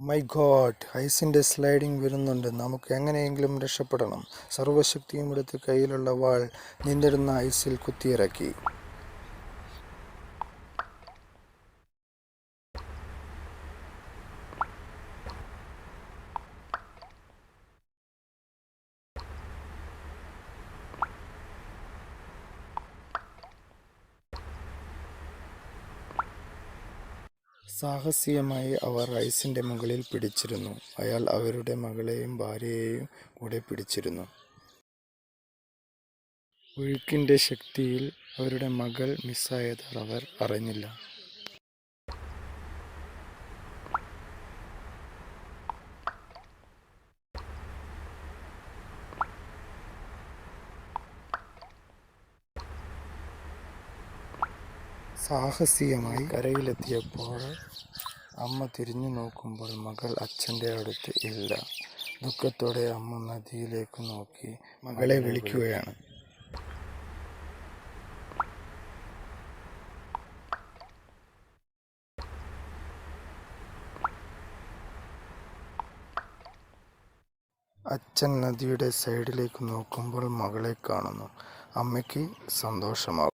My God, ഐസിൻ്റെ sliding വരുന്നുണ്ട്. നമുക്ക് എങ്ങനെയെങ്കിലും രക്ഷപ്പെടണം. സർവ്വശക്തിയും എടുത്ത് കയ്യിലുള്ള വാൾ നീന്തിടുന്ന ഐസിൽ കുത്തിയിറക്കി. സാഹസികമായി അവർ ഐസിൻ്റെ മുകളിൽ പിടിച്ചിരുന്നു. അയാൾ അവരുടെ മകളെയും ഭാര്യയെയും കൂടെ പിടിച്ചിരുന്നു. ഒഴുക്കിൻ്റെ ശക്തിയിൽ അവരുടെ മകൾ മിസ്സായത് അവർ അറിഞ്ഞില്ല. സാഹസികമായി കരയിലെത്തിയപ്പോൾ അമ്മ തിരിഞ്ഞു നോക്കുമ്പോൾ മകൾ അച്ഛൻ്റെ അടുത്ത് ഇല്ല. ദുഃഖത്തോടെ അമ്മ നദിയിലേക്ക് നോക്കി മകളെ വിളിക്കുകയാണ്. അച്ഛൻ നദിയുടെ സൈഡിലേക്ക് നോക്കുമ്പോൾ മകളെ കാണുന്നു. അമ്മയ്ക്ക് സന്തോഷമാകും.